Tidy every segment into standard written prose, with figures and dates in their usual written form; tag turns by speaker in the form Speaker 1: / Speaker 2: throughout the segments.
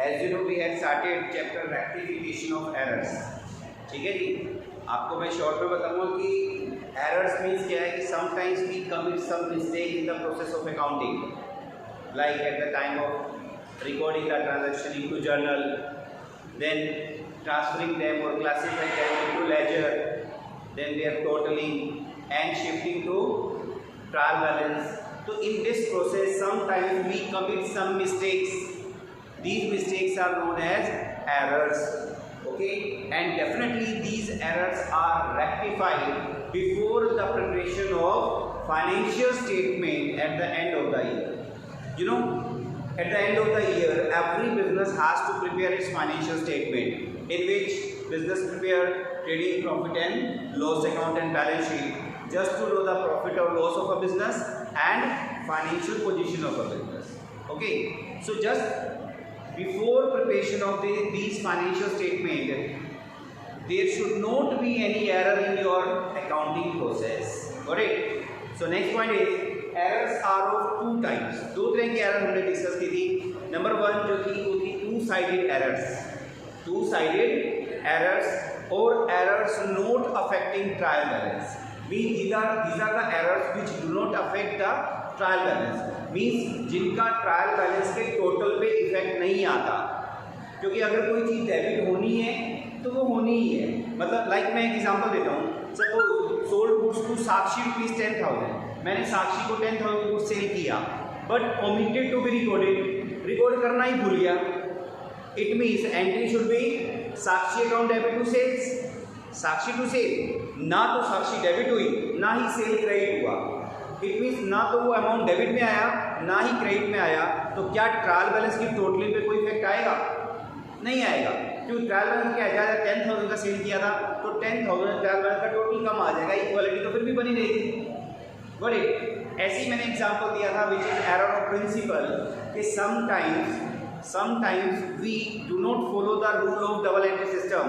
Speaker 1: As you know we had started chapter rectification of errors. ठीक है जी, आपको मैं शॉर्ट में बताऊंगा कि एरर्स मीन्स क्या है कि sometimes we commit some mistake in the process of accounting, like at the time of recording the transaction into journal, then transferring them or classifying them into ledger, then they are totaling and shifting to trial balance. So in this process sometimes we commit some mistakes. These mistakes are known as errors. Okay, and definitely these errors are rectified before the preparation of financial statement at the end of the year. You know, at the end of the year every business has to prepare its financial statement, in which business prepare trading profit and loss account and balance sheet, just to know the profit or loss of a business and financial position of a business. Okay, so just before preparation of these financial statement, there should not be any error in your accounting process. Correct? So next point is errors are of two types. दो तरह की error हमने discuss की थी। Number one जो थी वो थी two-sided errors, two-sided errors or errors not affecting trial balance. Means these are the errors which do not affect the trial balance. Means जिनका trial balance के total पे इफेक्ट नहीं आता, क्योंकि अगर कोई चीज़ डेबिट होनी है तो वो होनी ही है। मतलब लाइक मैं एक एग्जांपल देता हूँ, suppose sold goods to Sakshi rupees 10,000, मैंने साक्षी को 10,000 गुड्स सेल किया, but omitted to be record करना ही भूल गया। It means entry should be Sakshi account debit to sales, Sakshi to sale. ना तो साक्षी डेबिट हुई ना ही सेल क्रेडिट हुआ। इट मीन्स ना तो वो अमाउंट डेबिट में आया ना ही क्रेडिट में आया, तो क्या ट्रायल बैलेंस की टोटलिंग पे कोई इफेक्ट आएगा? नहीं आएगा, क्योंकि ट्रायल बैलेंस क्या है, 10,000 का सेल किया था तो 10,000 ट्रायल बैलेंस का टोटल कम आ जाएगा, इक्वालिटी तो फिर भी बनी रहेगी। बड़े ऐसे ही मैंने एग्जांपल दिया था which is error of principle, कि sometimes we do not follow the rule of double entry system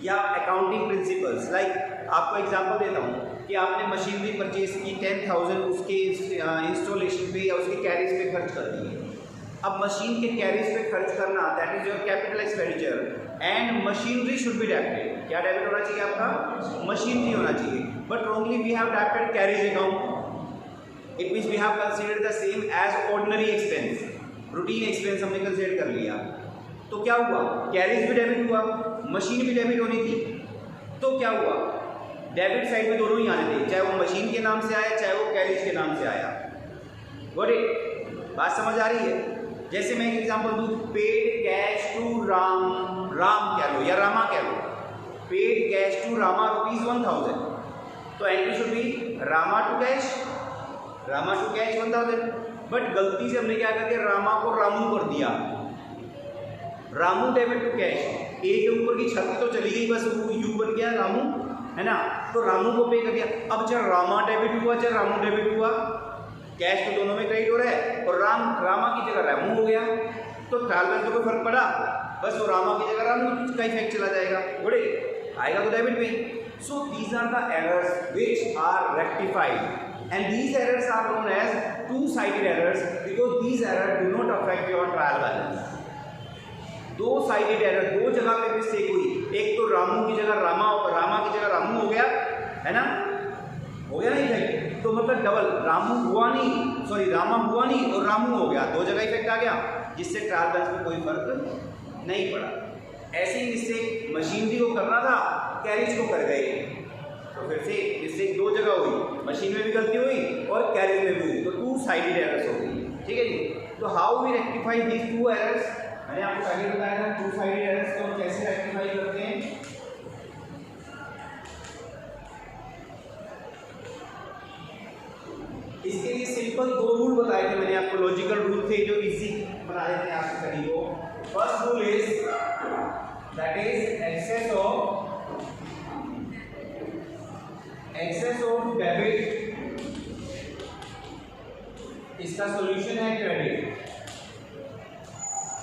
Speaker 1: या अकाउंटिंग प्रिंसिपल्स। लाइक आपको एग्जांपल देता हूँ कि आपने मशीनरी परचेज की 10,000 उसके इंस्टॉलेशन पे या उसके कैरेज पे खर्च कर दिए। अब मशीन के कैरेज पे खर्च करना, that is your capital expenditure, and machinery should be debited. क्या डेबिट होना चाहिए आपका? मशीनरी होना चाहिए, but wrongly we have debited carriage account. It means we have considered the same as ordinary expense, routine expense हमने consider कर लिया। तो क्या हुआ? कैरेज भी डेबिट हुआ, मशीन भी डेबिट होनी थी, तो क्या हुआ? डेबिट साइड में दोनों ही आने थे, चाहे वो मशीन के नाम से आया चाहे वो कैरेज के नाम से आया। Got it? बात समझ आ रही है? जैसे मैं एक एग्जांपल दूँ, पेड कैश टू राम कह लो या रामा कह लो, paid cash to Rama rupees 1,000, तो entry should be Rama to cash 1,000। But गलती से हमने क्या कर दिया, रामा को रामू कर दिया, रामू डेबिट टू कैश। ए के ऊपर की छत तो चली गई, बस वो यू बन गया रामू, है ना, तो रामू को पे कर दिया। अब चाहे रामा डेबिट हुआ चाहे रामू डेबिट हुआ, कैश तो दोनों में क्रेडिट हो रहा है, और रामा की जगह रामू हो गया, तो ट्रायल बैलेंस तो कोई फर्क पड़ा, बस वो रामा की जगह रामू का इफेक्ट चला जाएगा, बड़े आएगा तो डेबिट में। So these are the errors which are rectified, and these errors are known as two-sided errors because these errors do not affect your trial balance. दो साइडेड एरर, दो जगह पे मिस्टेक हुई, एक तो रामू की जगह रामा की जगह रामू हो गया, है ना, हो गया ना इफेक्ट, तो मतलब डबल रामा हुआ नहीं और रामू हो गया, दो जगह इफेक्ट आ गया, जिससे ट्रायल बैलेंस में कोई फर्क नहीं पड़ा। ऐसी मिस्टेक मशीनरी को करना था, कैरेज को कर गए, तो फिर से मिस्टेक दो जगह हुई, मशीन में भी गलती हुई और कैरेज में भी हुई, तो टू साइडेड एरर्स हो गई। ठीक है जी, तो how we rectify these two errors? मैंने आपको पहले बताया था टू साइडेड एरर्स को हम कैसे रेक्टिफाई करते हैं। इसके लिए सिंपल दो रूल बताए थे मैंने आपको, लॉजिकल रूल थे जो इजी बना देते हैं आपके सभी को। First rule is that is excess of debit, इसका सॉल्यूशन है क्रेडिट।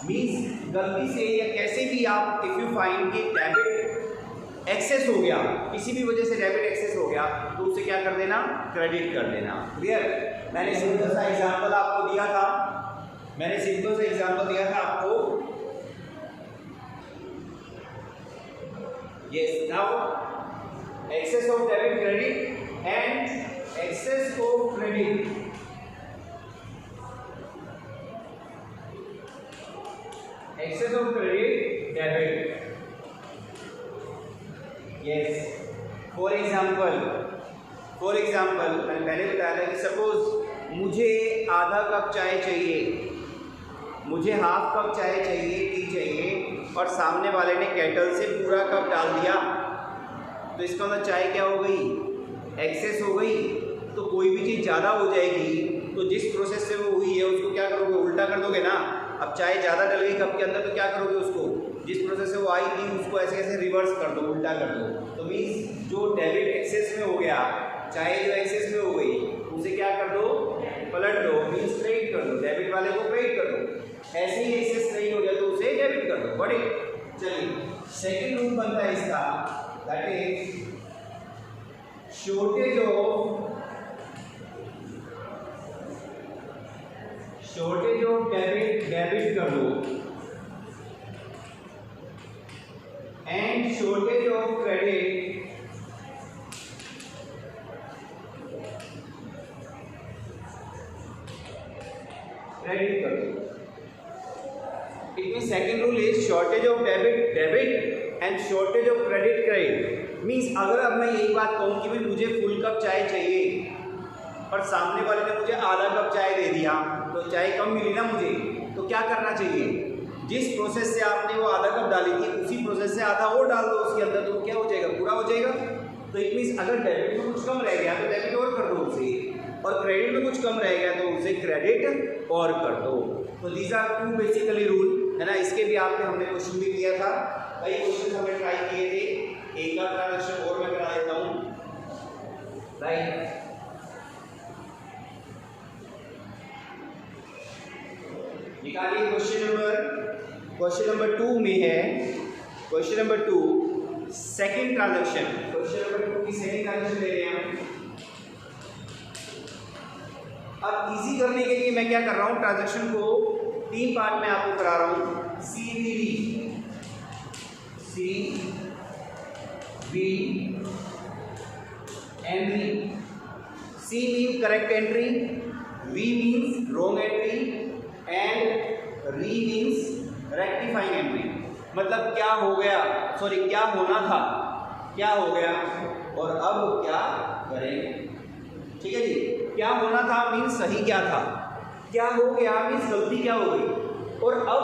Speaker 1: मींस गलती से या कैसे भी आप इफ यू फाइंड कि डेबिट एक्सेस हो गया, किसी भी वजह से डेबिट एक्सेस हो गया, तो उसे क्या कर देना? क्रेडिट कर देना। क्लियर? मैंने सिंपल सा एग्जांपल आपको दिया था, आपको Yes, now excess of debit credit and excess of credit. Excess of credit debit. Yes. For example मैंने पहले बताया था कि सपोज मुझे आधा कप चाय चाहिए, मुझे हाफ कप चाय चाहिए, टी चाहिए, और सामने वाले ने केटल से पूरा कप डाल दिया, तो इसका मतलब चाय क्या हो गई? एक्सेस हो गई। तो कोई भी चीज़ ज़्यादा हो जाएगी तो जिस प्रोसेस से वो हुई है उसको क्या करोगे? उल्टा कर दोगे ना। अब चाय ज़्यादा डल गई कप के अंदर तो क्या करोगे? उसको जिस प्रोसेस से वो आई थी उसको ऐसे ऐसे रिवर्स कर दो, उल्टा कर दो। तो मीन्स जो डेबिट एक्सेस में हो गया, चाय जो एक्सेस में हो गई, उसे क्या कर दो? पलट दो, मीन्स क्रेडिट कर दो। डेबिट वाले को क्रेडिट कर दो। ऐसे ही एक्सेस नहीं हो जाए तो उसे डेबिट कर दो। बड़े चलिए सेकंड रूल बनता है इसका, that is shortage of debit कर दो एंड शॉर्टेज ऑफ क्रेडिट कर दो। It means second rule is shortage of debit and shortage of credit means अगर अब मैं यही बात कहूँ कि भाई मुझे फुल कप चाय चाहिए और सामने वाले ने मुझे आधा कप चाय दे दिया तो चाय कम मिली ना मुझे, तो क्या करना चाहिए? जिस प्रोसेस से आपने वो आधा कप डाली थी उसी प्रोसेस से आधा और डाल दो उसके अंदर, तो क्या हो जाएगा? पूरा हो जाएगा। तो इट मीन्स अगर डेबिट में कुछ कम रह गया तो डेबिट और कर दो उसे, और क्रेडिट में कुछ कम रह गया तो उसे क्रेडिट और कर दो। तो these are two basically rule, है ना। इसके भी हमने क्वेश्चन भी किया था, कई क्वेश्चन हमने ट्राई किए थे। एक का ट्रांजैक्शन और मैं करा देता हूँ, राइट। निकालिए क्वेश्चन नंबर 2 में है, question number 2 second transaction, question number 2 की सेकंड ट्रांजैक्शन ले रहे हैं हम। अब इजी करने के लिए मैं क्या कर रहा हूँ? ट्रांजैक्शन को 3 पार्ट में आपको करा रहा हूँ। CVV entry. C mean correct entry, V means wrong entry and re means rectifying entry. मतलब क्या हो गया, सॉरी क्या होना था, क्या हो गया और अब क्या करेंगे। ठीक है जी। क्या होना था मीन्स सही क्या था, क्या हो गया मीन्स गलती क्या हो गई, और अब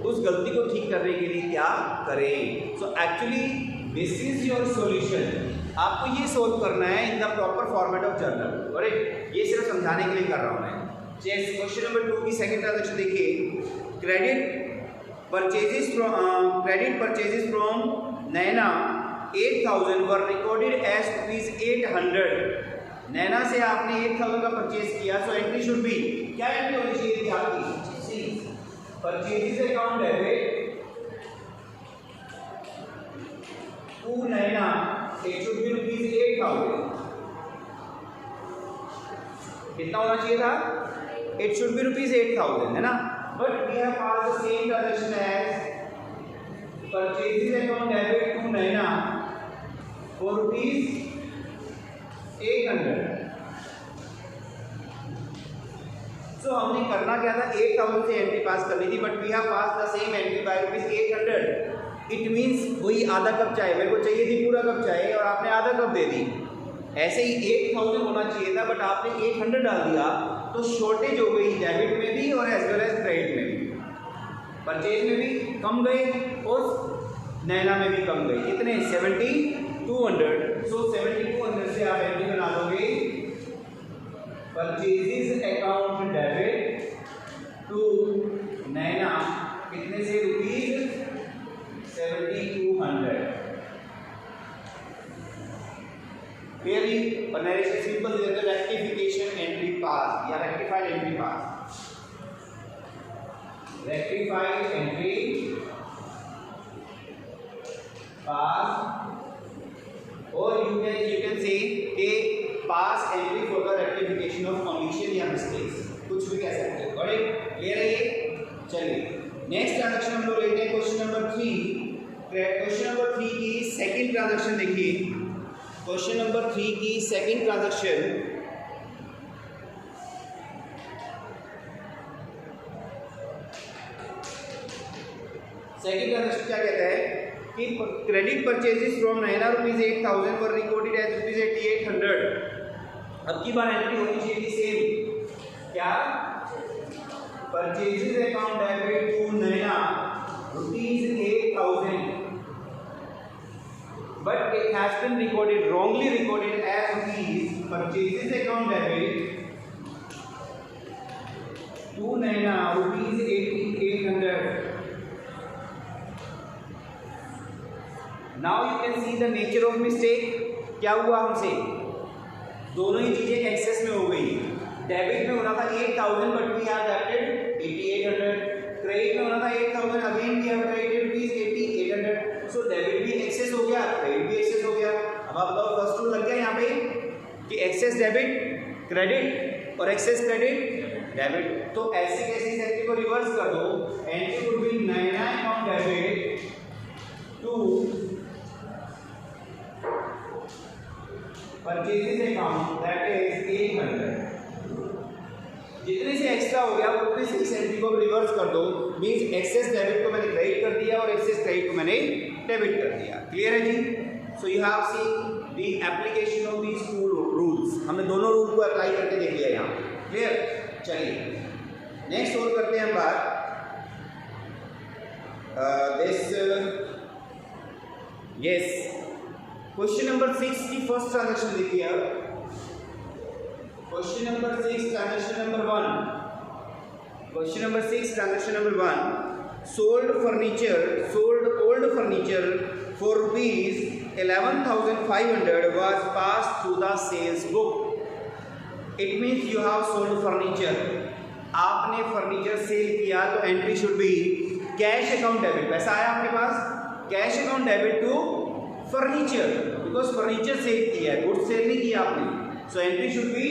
Speaker 1: उस गलती को ठीक करने के लिए क्या करें। So actually this is your solution. आपको ये सोल्व करना है in the proper format of journal. Correct, ये सिर्फ समझाने के लिए कर रहा हूँ मैं। क्वेश्चन नंबर 2 की सेकंड ट्रांजैक्शन देखिए। Credit purchases from Naina 8000 were recorded as ₹800। Naina से आपने 8000 का परचेज किया, सो एंट्री शुड बी, क्या एंट्री होनी चाहिए थी आपकी? Purchases account debit to Naina, it should be ₹8000। कितना होना चाहिए था? It should be ₹8,000, है ना। But we have passed the same transaction as purchases account debit to Naina for ₹800। So हमने करना क्या था? 8,000 से एंट्री पास करनी थी, but we have passed the same entry by ₹800। It means वही आधा कप चाय मेरे को चाहिए थी, पूरा कप चाय, और आपने आधा कप दे दी। ऐसे ही 8,000 होना चाहिए था, बट आपने 800 डाल दिया, तो शॉर्टेज हो गई डेबिट में भी और एज वेल एज क्रेडिट में भी। परचेज में भी कम गए और नैना में भी कम गए। कितने? 7200। सो 7200 से आप एंट्री बना दोगे परचेजेस अकाउंट डेबिट टू नैना, कितने से? ₹7200। Clearly, और narration simple is the rectification entry pass या rectified entry pass। Rectified entry pass, or you can say a pass entry for the rectification of omission या mistakes, कुछ भी कह सकते हो। बड़े क्लियर है ये? चलिए नेक्स्ट ट्रांजैक्शन हम लोग लेते हैं क्वेश्चन नंबर 3। क्वेश्चन नंबर 3 की सेकंड ट्रांजैक्शन देखिए, क्वेश्चन नंबर 3 की सेकंड ट्रांजैक्शन। सेकंड ट्रांजैक्शन क्या कहता है कि credit purchases from Naina ₹8,000 were recorded as ₹8,800। अब की बार एंट्री होनी चाहिए सेम, क्या purchases account debit to Naina ₹8,000, but it has been recorded wrongly recorded as rupees purchases account debit to Naina ₹8,800. Now you can see the nature of mistake. क्या हुआ हमसे, दोनों ही चीजें एक्सेस में हो गई। डेबिट में होना था 8,000 but we have debited 8,800। Credit में होना था 8,000 again we have credited ₹8,800। So debit भी एक्सेस हो गया, क्रेडिट भी एक्सेस हो गया। अब आप बताओ फर्स्ट रूल लग गया यहाँ पे कि एक्सेस डेबिट क्रेडिट और एक्सेस क्रेडिट डेबिट। तो ऐसी कैसी एंट्री को रिवर्स कर दो, entry would be Naina account debit to purchases account that is 800। जितने से एक्स्ट्रा हो गया उतने से इस एंट्री को रिवर्स कर दो, मींस एक्सेस डेबिट को मैंने क्रेडिट कर दिया और एक्सेस क्रेडिट को मैंने डेबिट कर दिया। क्लियर है जी? So you have seen the application of these two rules. हमने दोनों रूल को अप्लाई करके देख लिया यहाँ। क्लियर? चलिए नेक्स्ट और करते हैं हम बात यस क्वेश्चन नंबर 6 की फर्स्ट ट्रांजैक्शन देखिए। Question number 6 transaction number 1। Question number 6 transaction number 1, sold old furniture for ₹11,500 was passed through the sales book. It means you have sold furniture. आपने furniture sell किया तो entry should be cash account debit. पैसा आया आपके पास, cash account debit to furniture, because furniture sell किया है, goods sell नहीं किया आपने। So entry should be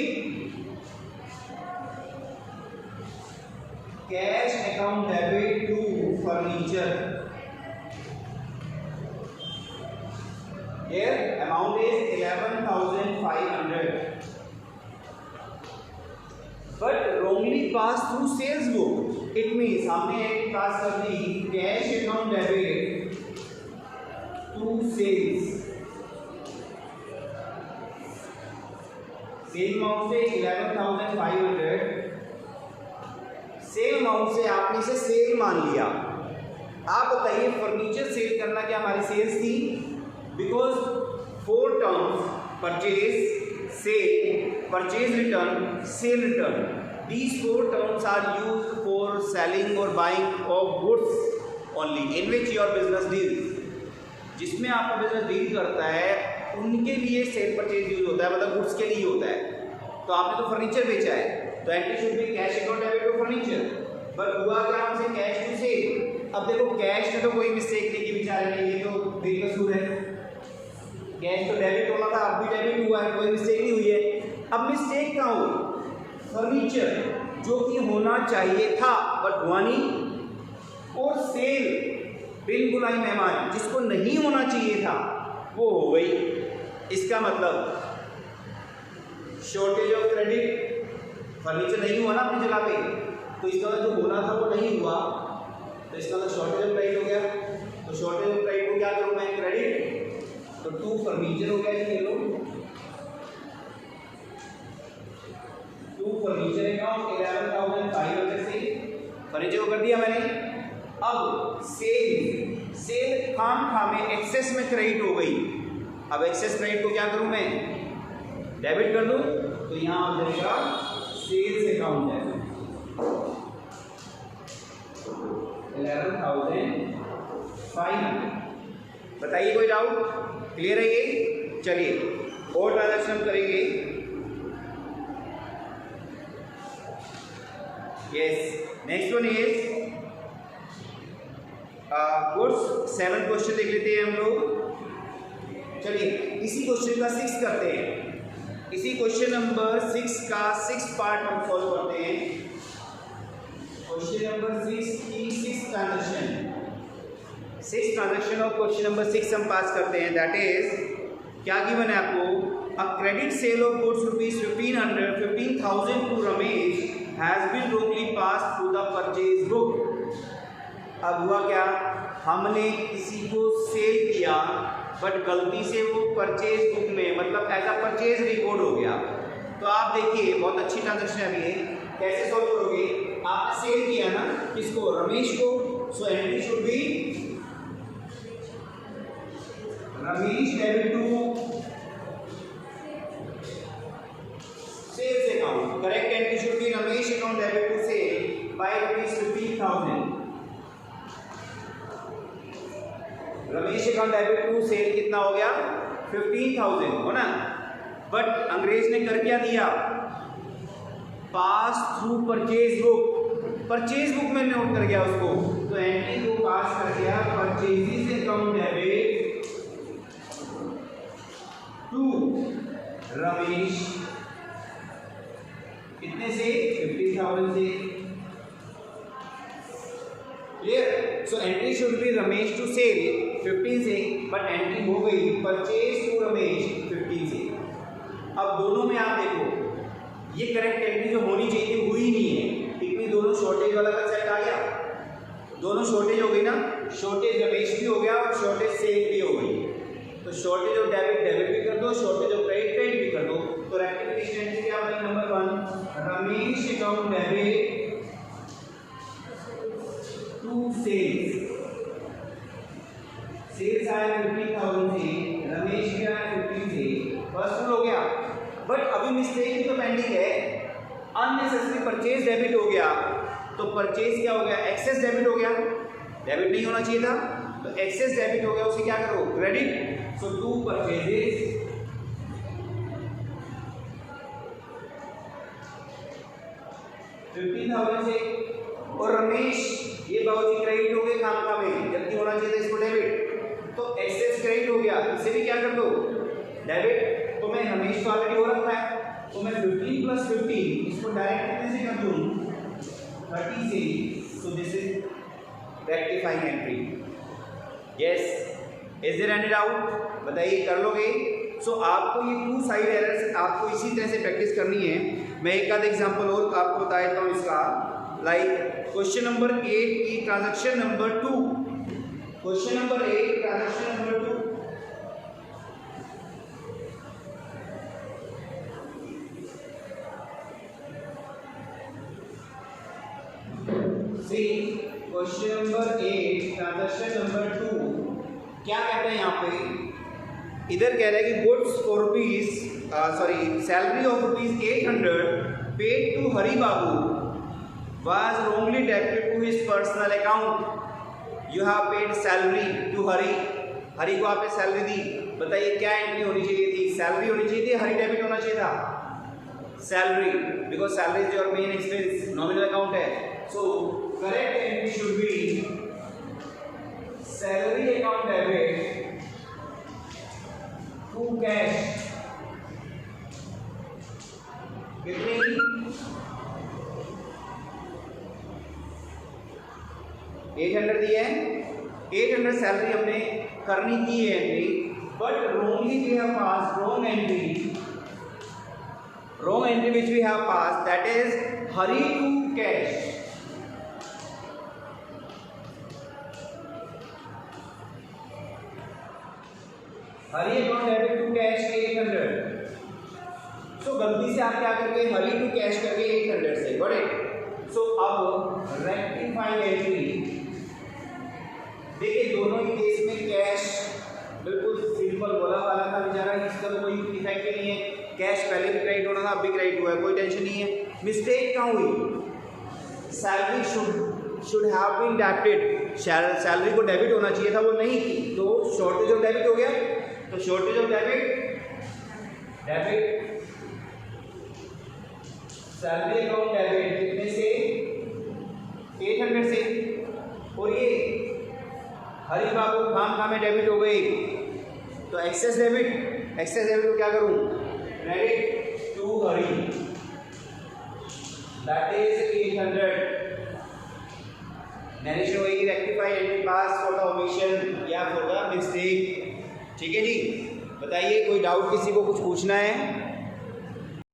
Speaker 1: cash account debit to furniture. Here amount is 11,500, but wrongly passed through sales book. It means हमने एंट्री पास कर दी cash account debit to sales. Same amount से 11,500, same amount से आपने इसे cell मान लिया। आप बताइए फर्नीचर सेल करना क्या हमारी सेल्स थी? Because 4 terms purchase, sale, purchase return, sale return. These 4 terms are used for selling or buying of goods only, in which your business deals. जिसमें आपका बिजनेस डील करता है उनके लिए सेल परचेज यूज होता है, मतलब गुड्स के लिए होता है। तो आपने तो फर्नीचर बेचा है तो entry should be cash account debit to furniture, but हुआ क्या हमसे कैश टू सेल। अब देखो कैश में तो कोई मिस्टेक नहीं की बेचारे ने, ये तो बेकसूर है। कैश तो डेबिट होना था, अब भी डेबिट हुआ है, कोई मिस्टेक नहीं हुई है। अब मिस्टेक कहाँ हुई? फर्नीचर जो कि होना चाहिए था बट हुआ नहीं, और सेल बिन बुलाई मेहमान जिसको नहीं होना चाहिए था वो हो गई। इसका मतलब शॉर्टेज ऑफ क्रेडिट, फर्नीचर नहीं हुआ ना अपनी जगह पे, तो इसका मतलब जो होना था वो नहीं हुआ, तो इसका मतलब शॉर्टेज ऑफ क्रेडिट हो गया। तो शॉर्टेज ऑफ क्रेडिट को क्या करूँ मैं? क्रेडिट, तो टू फर्नीचर हो गया ये लो, टू फर्नीचर अकाउंट 11,500 से फर्नीचर को कर दिया मैंने। अब सेल खाम में एक्सेस में क्रेडिट हो गई। अब एक्सेस क्रेडिट को क्या करूं मैं? डेबिट कर दूं, तो यहां आ जाएगा सेल्स अकाउंट डेबिट 11,500। बताइए कोई डाउट? क्लियर है ये? चलिए और ट्रांजैक्शन करेंगे। Yes, next one is goods. 7 question देख लेते हैं हम लोग। चलिए इसी क्वेश्चन का 6 करते हैं। इसी क्वेश्चन नंबर 6 का 6 पार्ट हम सॉल्व करते हैं। क्वेश्चन नंबर 6 की 6 transaction, six transaction of question number 6 हम पास करते हैं। दैट इज क्या गिवन है आपको, a credit sale of goods ₹15,000 to Ramesh has been wrongly passed through the purchase book. अब हुआ क्या, हमने किसी को सेल किया बट गलती से वो परचेज बुक में मतलब एज अ परचेज रिकॉर्ड हो गया। तो आप देखिए बहुत अच्छी ट्रांजेक्शन है ये, कैसे सॉल्व करोगे, आपने सेल किया ना किसको, रमेश को, so entry should be Ramesh debit to sales account. Correct entry should be Ramesh account debit to sale by ₹15,000। Ramesh account debit to sale कितना हो गया, 15,000 हो ना। बट अंग्रेज ने कर क्या दिया, pass through purchase book, purchase book में नोट कर गया उसको, तो एंट्री को पास कर गया purchases account debit to Ramesh, कितने से, 50,000 से। Clear, so entry should be Ramesh to sale 15 से, बट एंट्री हो गई परचेज टू रमेश 15 से। अब दोनों में आप देखो ये करेक्ट एंट्री जो होनी चाहिए हुई नहीं है, इतनी दोनों शॉर्टेज वाला कंसेप्ट आ गया, दोनों शॉर्टेज हो गई ना, शॉर्टेज रमेश भी हो गया और शॉर्टेज सेल भी हो गई। तो शॉर्टेज ऑफ डेबिट डेबिट भी कर दो, शॉर्टेज ऑफ क्रेडिट क्रेडिट भी कर दो। तो रेक्टिफिकेशन एंट्री क्या बनी, number 1 Ramesh account debit to sales, sales आया 15,000 से, रमेश भी आया 15 से, फर्स्ट हो गया। बट अभी मिस्टेक भी तो पेंडिंग है, अननेसेसरी परचेज डेबिट हो गया, तो परचेज क्या हो गया, एक्सेस डेबिट हो गया, डेबिट नहीं होना चाहिए था, तो एक्सेस डेबिट हो गया, उसे क्या करो, क्रेडिट। सो टू परचेजेस 15,000 से, और रमेश ये बहुत ही क्रेडिट हो गए काम में, जबकि होना चाहिए था इसको डेबिट, तो एक्सेस क्रेडिट हो गया, इसे भी क्या कर दो डेबिट। तो मैं रमेश तो ऑलरेडी हो रखा है, तो मैं 15 + 15 इसको डायरेक्ट कितने से कर दूं, 30 से। So this is rectifying entry. Yes, is there any doubt, बताइए कर लोगे। सो आपको ये 2 साइड एरर्स आपको इसी तरह से प्रैक्टिस करनी है। मैं एक आध एग्जांपल और आपको बता देता हूँ इसका, लाइक क्वेश्चन नंबर 8 की transaction number 2, question number 8 transaction number 2, question number 8 transaction number 2 क्या कहते हैं यहाँ पे, इधर कह रहा है कि goods for salary of ₹800 paid to Hari Babu was wrongly debited to his personal account। You have paid salary to Hari, Hari को आपने सैलरी दी, बताइए क्या एंट्री होनी चाहिए थी, सैलरी होनी चाहिए थी, हरि डेबिट होना चाहिए था salary, because salary is your main expense, nominal account है। सो correct entry should be salary account debit to cash, कितनी 800 दी है, 800 सैलरी हमने करनी थी है entry, but wrongly we have passed wrong entry which we have passed, that is Hari to cash। Hari account debit to cash 800। So गलती से आप क्या करके हरी टू कैश करके 800 से बड़े। सो अब रेक्टिफाइंग एंट्री, देखिए दोनों ही केस में कैश बिल्कुल सिंपल बोला वाला था बेचारा, इसका तो कोई इफेक्ट नहीं है, कैश पहले भी क्रेडिट होना था, अब भी क्रेडिट हुआ है, कोई टेंशन नहीं है। मिस्टेक कहाँ हुई, salary should have been debited, salary को डेबिट होना चाहिए था, वो नहीं की, तो शॉर्टेज ऑफ डेबिट हो गया। तो shortage of debit salary account debit कितने से, 800 से, और ये हरि बाबू खाम में डेबिट हो गई, तो एक्सेस डेबिट को क्या करूं, credit to Hari, that is 800 narration होगी rectify entry pass for the omission या फॉर द मिस्टेक। ठीक है जी, बताइए कोई डाउट किसी को कुछ पूछना है?